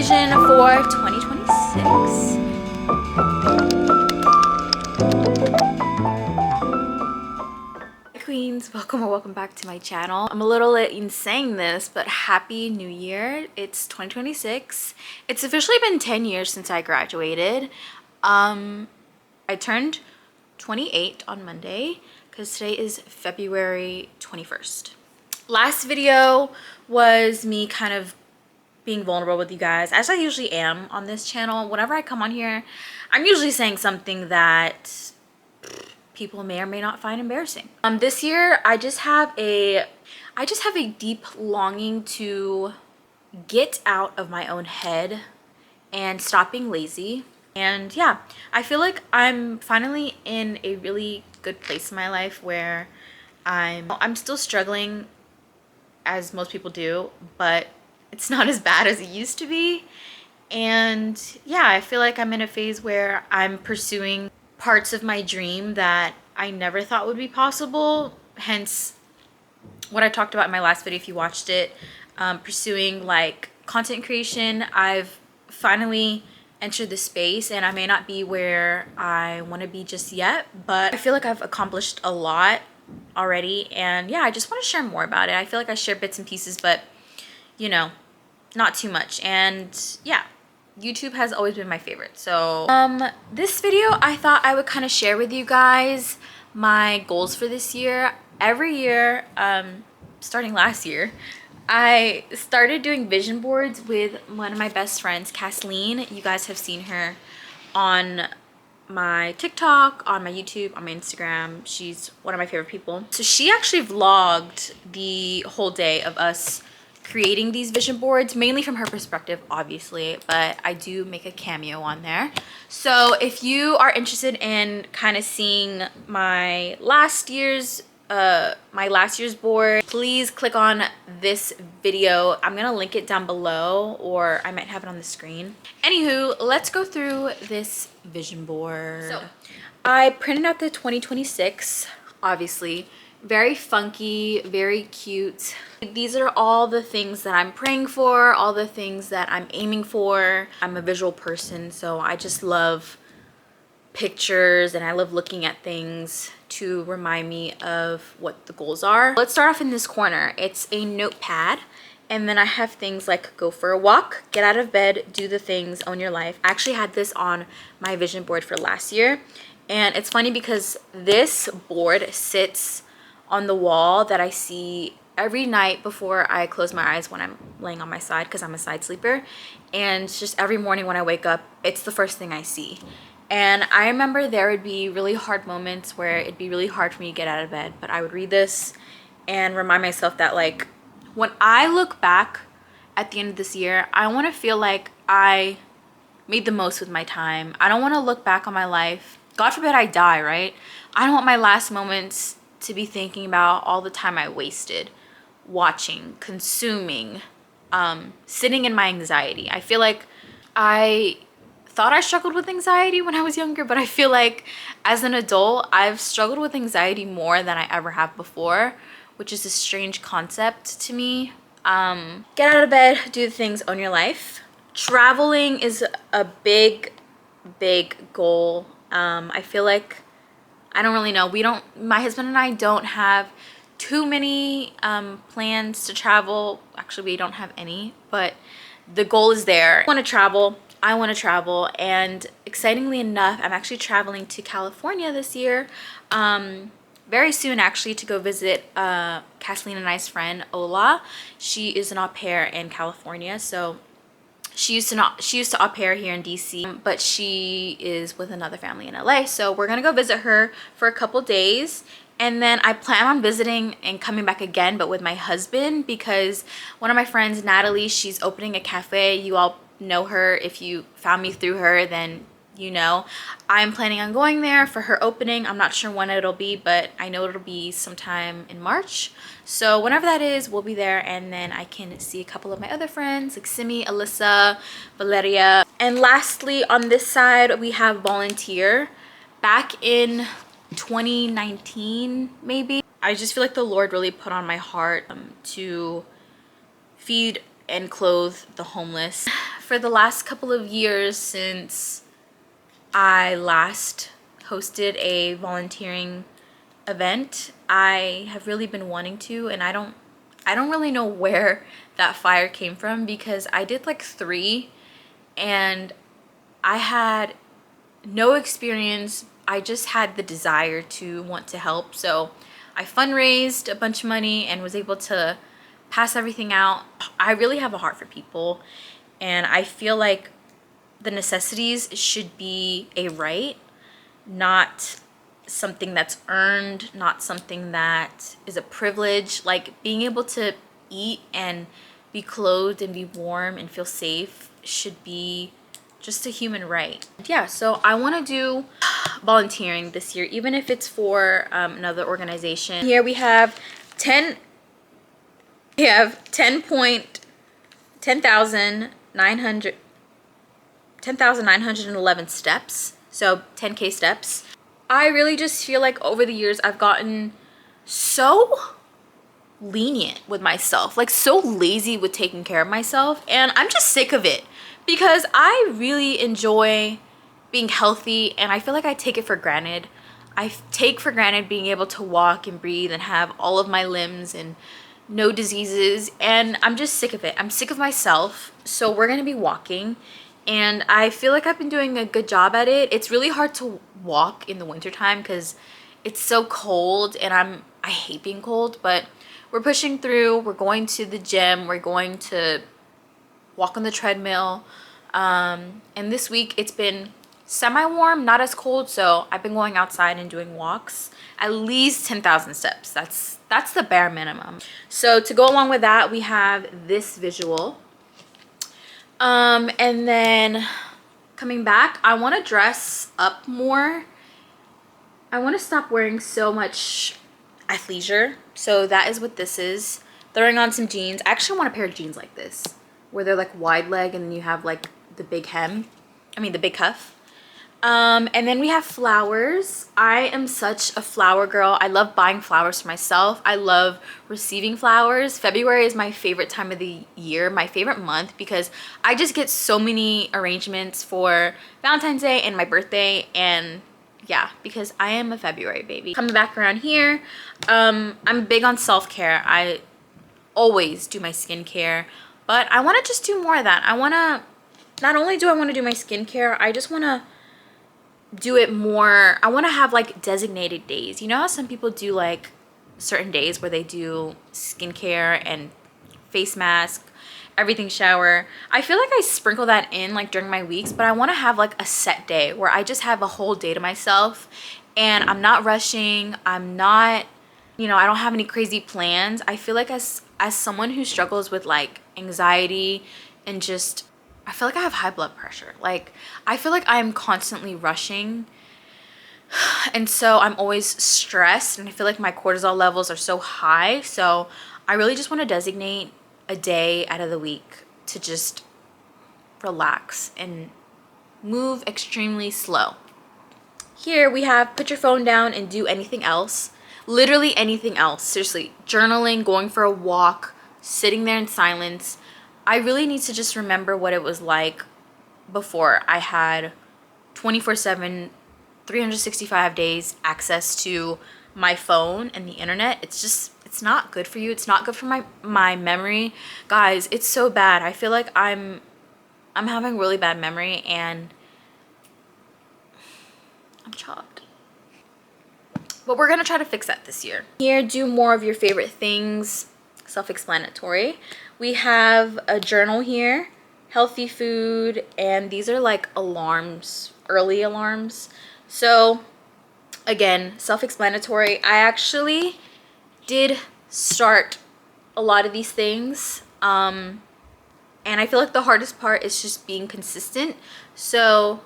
vision for 2026. Queens, welcome or welcome back to my channel. I'm a little late in saying this, but happy new year. It's 2026. It's officially been 10 years since I graduated. I turned 28 on Monday because today is February 21st. Last video was me kind of being vulnerable with you guys, as I usually am on this channel. Whenever I come on here, I'm usually saying something that people may or may not find embarrassing. This year I just have a deep longing to get out of my own head and stop being lazy. And yeah, I feel like I'm finally in a really good place in my life where I'm still struggling, as most people do, but it's not as bad as it used to be. And yeah, I feel like I'm in a phase where I'm pursuing parts of my dream that I never thought would be possible. Hence what I talked about in my last video, if you watched it, pursuing like content creation. I've finally entered the space, and I may not be where I want to be just yet, but I feel like I've accomplished a lot already. And yeah, I just want to share more about it. I feel like I share bits and pieces, but you know, not too much. And yeah, YouTube has always been my favorite. So this video, I thought I would kind of share with you guys my goals for this year. Every year, starting last year, I started doing vision boards with one of my best friends, Kathleen. You guys have seen her on my TikTok, on my YouTube, on my Instagram. She's one of my favorite people. So she actually vlogged the whole day of us creating these vision boards, mainly from her perspective, obviously, but I do make a cameo on there. So if you are interested in kind of seeing my last year's board, please click on this video. I'm gonna link it down below, or I might have it on the screen. Anywho, let's go through this vision board. So I printed out the 2026, obviously. Very funky, very cute. These are all the things that I'm praying for, all the things that I'm aiming for. I'm a visual person, so I just love pictures and I love looking at things to remind me of what the goals are. Let's start off in this corner. It's a notepad, and then I have things like go for a walk, get out of bed, do the things, own your life. I actually had this on my vision board for last year, and it's funny because this board sits on the wall that I see every night before I close my eyes when I'm laying on my side, because I'm a side sleeper. And just every morning when I wake up, it's the first thing I see. And I remember there would be really hard moments where it'd be really hard for me to get out of bed, but I would read this and remind myself that, like, when I look back at the end of this year, I want to feel like I made the most with my time. I don't want to look back on my life. God forbid I die, right? I don't want my last moments to be thinking about all the time I wasted watching, consuming, sitting in my anxiety. I feel like I thought I struggled with anxiety when I was younger, but I feel like as an adult, I've struggled with anxiety more than I ever have before, which is a strange concept to me. Get out of bed, do the things, own your life. Traveling is a big goal. I feel like, I don't really know. My husband and I don't have too many plans to travel. Actually, we don't have any, but the goal is there. I want to travel. And excitingly enough, I'm actually traveling to California this year. Very soon, actually, to go visit Kathleen and I's friend, Ola. She is an au pair in California, so she used to au pair here in DC, but she is with another family in LA. So we're gonna go visit her for a couple days, and then I plan on visiting and coming back again, but with my husband, because one of my friends, Natalie, she's opening a cafe. You all know her. If you found me through her, then you know. I'm planning on going there for her opening. I'm not sure when it'll be, but I know it'll be sometime in March. So whenever that is, we'll be there, and then I can see a couple of my other friends like Simi, Alyssa, Valeria. And lastly, on this side, we have volunteer. Back in 2019, maybe, I just feel like the Lord really put on my heart to feed and clothe the homeless. for the last couple of years since I last hosted a volunteering event, I have really been wanting to, and I don't really know where that fire came from, because I did like 3 and I had no experience. I just had the desire to want to help. So I fundraised a bunch of money and was able to pass everything out. I really have a heart for people, and I feel like the necessities should be a right, not something that's earned, not something that is a privilege. Like, being able to eat and be clothed and be warm and feel safe should be just a human right. Yeah, so I want to do volunteering this year, even if it's for another organization. Here we have 10,911 steps, so 10K steps. I really just feel like over the years I've gotten so lenient with myself, like so lazy with taking care of myself, and I'm just sick of it, because I really enjoy being healthy, and I feel like I take it for granted. I take for granted being able to walk and breathe and have all of my limbs and no diseases, and I'm just sick of it. I'm sick of myself. So we're gonna be walking, and I feel like I've been doing a good job at it. It's really hard to walk in the wintertime because it's so cold, and I hate being cold, but we're pushing through. We're going to the gym. We're going to walk on the treadmill. And this week it's been semi-warm, not as cold, so I've been going outside and doing walks, at least 10,000 steps. That's the bare minimum. So to go along with that, we have this visual. And then coming back, I want to dress up more. I want to stop wearing so much athleisure. So that is what this is. Throwing on some jeans. I actually want a pair of jeans like this, where they're like wide leg and then you have like the big hem. I mean the big cuff. And then we have flowers. I am such a flower girl. I love buying flowers for myself. I love receiving flowers. February is my favorite time of the year, my favorite month, because I just get so many arrangements for Valentine's Day and my birthday, and yeah, because I am a February baby. Coming back around here, I'm big on self-care. I always do my skincare, but I want to just do more of that. Not only do I want to do my skincare, I just want to do it more. I want to have like designated days. You know how some people do like certain days where they do skincare and face mask, everything shower. I feel like I sprinkle that in like during my weeks, but I want to have like a set day where I just have a whole day to myself, and I'm not rushing. I'm not, I don't have any crazy plans. I feel like as someone who struggles with like anxiety and just, I feel like I have high blood pressure. Like, I feel like I'm constantly rushing, and so I'm always stressed, and I feel like my cortisol levels are so high. So I really just want to designate a day out of the week to just relax and move extremely slow. Here we have put your phone down and do anything else. Literally anything else. Seriously, journaling, going for a walk, sitting there in silence. I really need to just remember what it was like before I had 24/7, 365 days access to my phone and the internet. It's not good for you. It's not good for my memory. Guys, it's so bad. I feel like I'm having really bad memory, and I'm chopped. But we're gonna try to fix that this year. Here, do more of your favorite things. Self-explanatory. We have a journal here, healthy food, and these are like alarms, early alarms. So again, self-explanatory. I actually did start a lot of these things, and I feel like the hardest part is just being consistent. So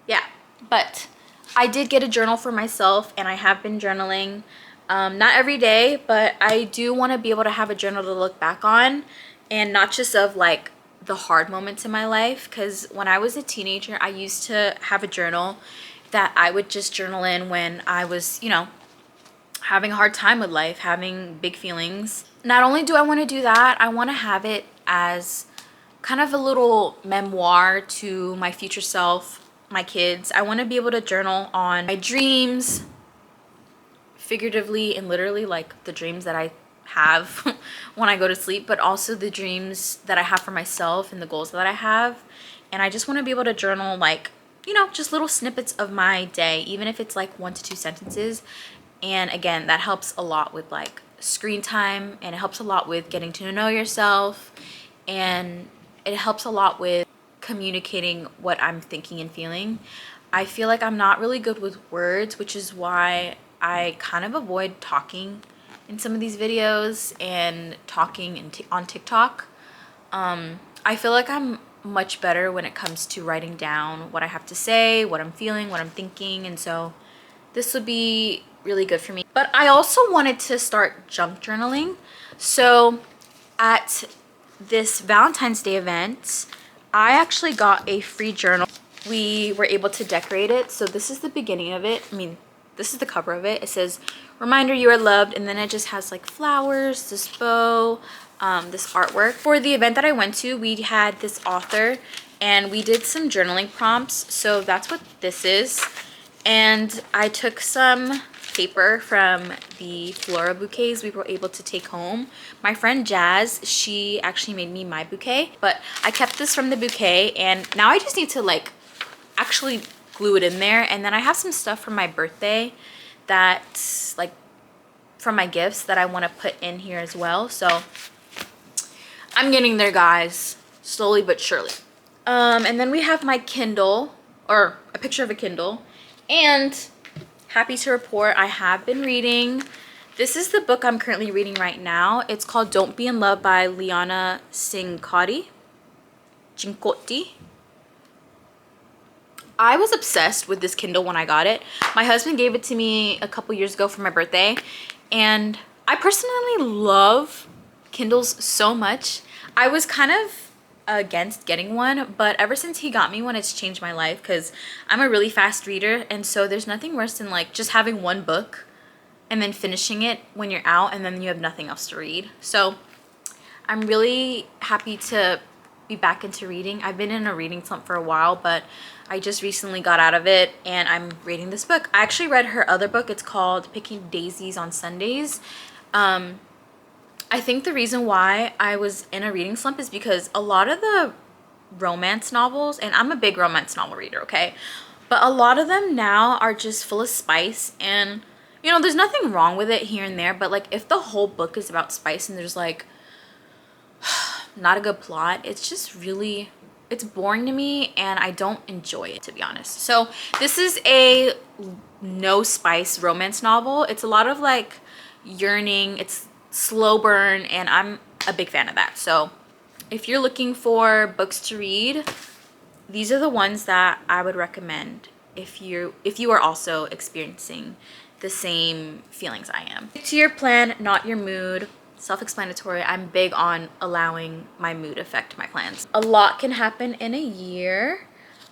yeah, but I did get a journal for myself, and I have been journaling. Not every day, but I do want to be able to have a journal to look back on, and not just of like the hard moments in my life, because when I was a teenager, I used to have a journal that I would just journal in when I was, having a hard time with life, having big feelings. Not only do I want to do that, I want to have it as kind of a little memoir to my future self, my kids. I want to be able to journal on my dreams, figuratively and literally, like the dreams that I have when I go to sleep, but also the dreams that I have for myself and the goals that I have. And I just want to be able to journal, like, you know, just little snippets of my day, even if it's like 1 to 2 sentences. And again, that helps a lot with like screen time, and it helps a lot with getting to know yourself, and it helps a lot with communicating what I'm thinking and feeling. I feel like I'm not really good with words, which is why I kind of avoid talking in some of these videos and talking on TikTok. I feel like I'm much better when it comes to writing down what I have to say, what I'm feeling, what I'm thinking, and so this would be really good for me. But I also wanted to start junk journaling. So at this Valentine's Day event, I actually got a free journal. We were able to decorate it. So this is the beginning of it. I mean, this is the cover of it. It says, "Reminder you are loved," and then it just has like flowers, this bow, this artwork. For the event that I went to, we had this author and we did some journaling prompts. So that's what this is. And I took some paper from the flora bouquets we were able to take home. My friend Jazz, she actually made me my bouquet, but I kept this from the bouquet, and now I just need to like actually glue it in there. And then I have some stuff from my birthday that's like from my gifts that I want to put in here as well. So I'm getting there, guys, slowly but surely. And then we have my Kindle, or a picture of a Kindle. And happy to report, I have been reading. This is the book I'm currently reading right now. It's called Don't Be in Love by Liana Cincotti. I was obsessed with this Kindle when I got it. My husband gave it to me a couple years ago for my birthday. And I personally love Kindles so much. I was kind of against getting one, but ever since he got me one, it's changed my life because I'm a really fast reader, and so there's nothing worse than like just having one book and then finishing it when you're out and then you have nothing else to read. So I'm really happy to be back into reading. I've been in a reading slump for a while, but I just recently got out of it and I'm reading this book. I actually read her other book. It's called Picking Daisies on Sundays. I think the reason why I was in a reading slump is because a lot of the romance novels, and I'm a big romance novel reader, okay? But a lot of them now are just full of spice, and you know, there's nothing wrong with it here and there, but like if the whole book is about spice and there's like not a good plot, it's just really, it's boring to me and I don't enjoy it, to be honest. So this is a no spice romance novel. It's a lot of like yearning, it's slow burn, and I'm a big fan of that. So if you're looking for books to read, these are the ones that I would recommend if you are also experiencing the same feelings I am. Stick to your plan, not your mood. Self-explanatory. I'm big on allowing my mood affect my plans. A lot can happen in a year.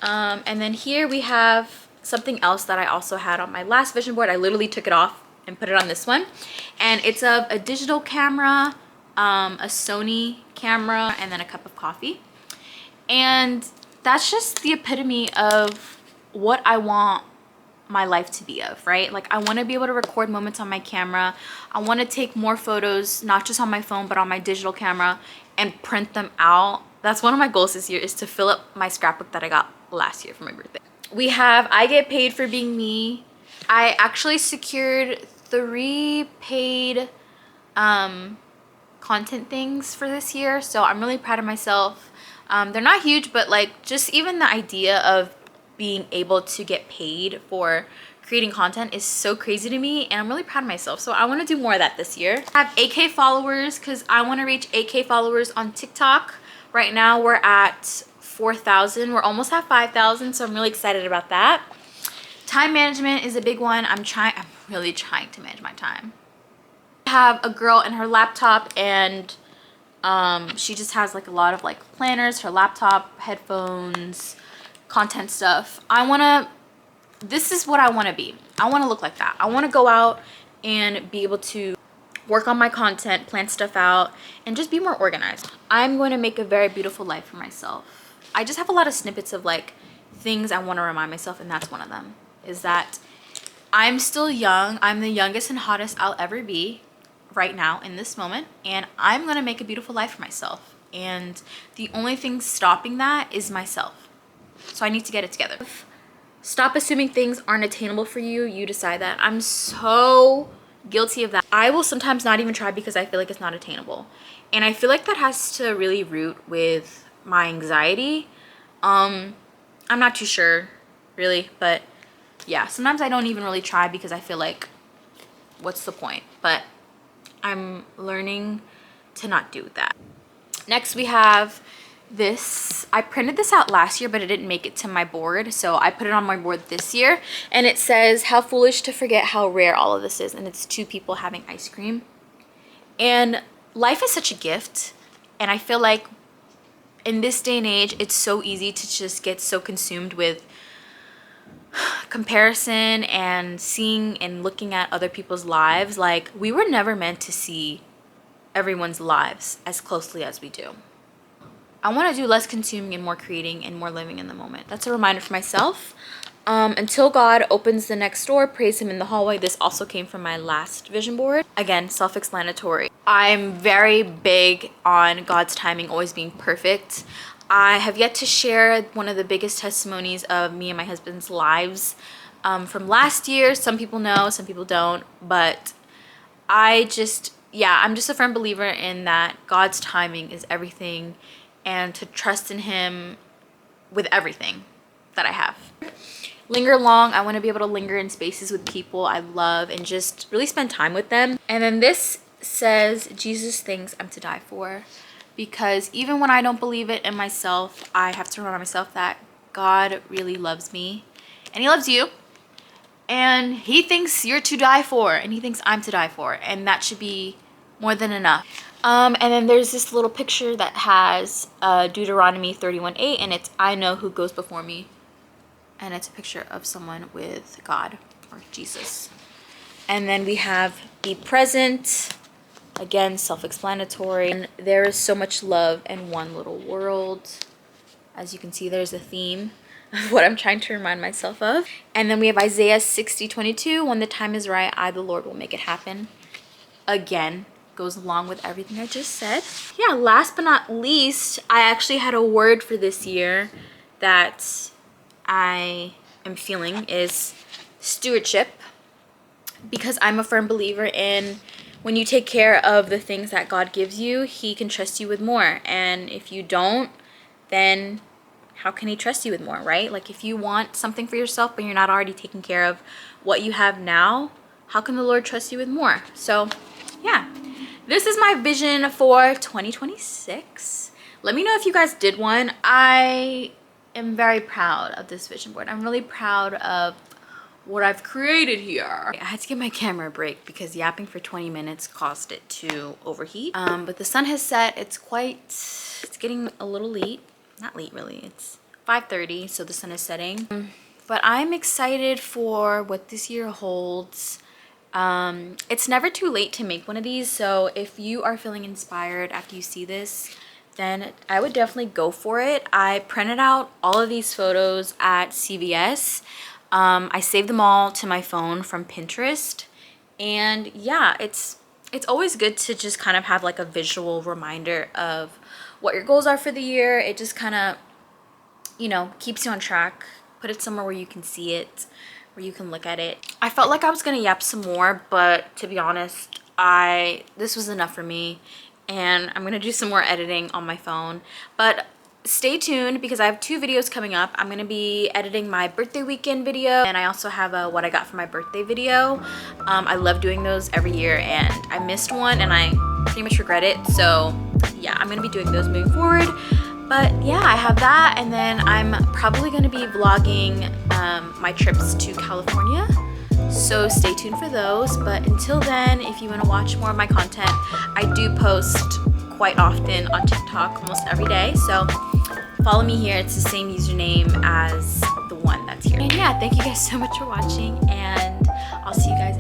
And then here we have something else that I also had on my last vision board. I literally took it off and put it on this one, and it's of a digital camera, a Sony camera, and then a cup of coffee. And that's just the epitome of what I want my life to be of, right? Like I want to be able to record moments on my camera. I want to take more photos, not just on my phone but on my digital camera, and print them out. That's one of my goals this year, is to fill up my scrapbook that I got last year for my birthday. We have I Get Paid for Being Me. I actually secured 3 paid content things for this year, so I'm really proud of myself. They're not huge, but like just even the idea of being able to get paid for creating content is so crazy to me, and I'm really proud of myself. So I want to do more of that this year. I have 8K followers because I want to reach 8K followers on TikTok. Right now we're at 4,000. We're almost at 5,000, so I'm really excited about that. Time management is a big one. I'm really trying to manage my time. I have a girl and her laptop, and she just has like a lot of like planners, her laptop, headphones, content stuff. This is what I want to be. I want to look like that. I want to go out and be able to work on my content, plan stuff out, and just be more organized. I'm going to make a very beautiful life for myself. I just have a lot of snippets of like things I want to remind myself, and that's one of them, is that I'm still young. I'm the youngest and hottest I'll ever be right now in this moment, and I'm going to make a beautiful life for myself. And the only thing stopping that is myself. So I need to get it together. Stop assuming things aren't attainable for you. You decide that. I'm so guilty of that. I will sometimes not even try because I feel like it's not attainable. And I feel like that has to really root with my anxiety. I'm not too sure really, but yeah, sometimes I don't even really try because I feel like, what's the point? But I'm learning to not do that. Next we have this. I printed this out last year, but it didn't make it to my board, so I put it on my board this year, and it says, how foolish to forget how rare all of this is. And it's 2 people having ice cream. And life is such a gift, and I feel like in this day and age it's so easy to just get so consumed with comparison and seeing and looking at other people's lives. Like, we were never meant to see everyone's lives as closely as we do. I want to do less consuming and more creating and more living in the moment. That's a reminder for myself. Until God opens the next door, praise him in the hallway. This also came from my last vision board. Again, self-explanatory. I'm very big on God's timing always being perfect. I have yet to share one of the biggest testimonies of me and my husband's lives from last year. Some people know, some people don't, but I'm just a firm believer in that God's timing is everything, and to trust in him with everything that I have. Linger long. I want to be able to linger in spaces with people I love and just really spend time with them. And then this says, Jesus thinks I'm to die for. Because even when I don't believe it in myself, I have to remind myself that God really loves me, and he loves you, and he thinks you're to die for, and he thinks I'm to die for, and that should be more than enough. And then there's this little picture that has Deuteronomy 31:8, and it's, I know who goes before me. And it's a picture of someone with God or Jesus. And then we have be present. Again, self-explanatory. And there is so much love in one little world. As you can see, there's a theme of what I'm trying to remind myself of. And then we have Isaiah 60:22. When the time is right, I, the Lord, will make it happen. Again, goes along with everything I just said. Yeah, last but not least, I actually had a word for this year that I am feeling is stewardship, because I'm a firm believer in when you take care of the things that God gives you, he can trust you with more. And if you don't, then how can he trust you with more, right? Like, if you want something for yourself but you're not already taking care of what you have now, how can the Lord trust you with more? So yeah, this is my vision for 2026. Let me know if you guys did one. I am very proud of this vision board. I'm really proud of what I've created here. I had to give my camera a break because yapping for 20 minutes caused it to overheat. But the sun has set. It's getting a little late. Not late really, it's 5:30, so the sun is setting. But I'm excited for what this year holds. It's never too late to make one of these, so if you are feeling inspired after you see this, then I would definitely go for it. I printed out all of these photos at CVS. I saved them all to my phone from Pinterest, and yeah, it's always good to just kind of have like a visual reminder of what your goals are for the year. It just kind of, you know, keeps you on track. Put it somewhere where you can see it, where you can look at it. I felt like I was gonna yap some more, but to be honest, this was enough for me, and I'm gonna do some more editing on my phone. But stay tuned because I have 2 videos coming up. I'm gonna be editing my birthday weekend video, and I also have a what I got for my birthday video. I love doing those every year, and I missed one and I pretty much regret it. So yeah, I'm gonna be doing those moving forward. But yeah, I have that, and then I'm probably gonna be vlogging my trips to California. So stay tuned for those. But until then, if you want to watch more of my content, I do post quite often on TikTok almost every day. So follow me here. It's the same username as the one that's here. And yeah, thank you guys so much for watching, and I'll see you guys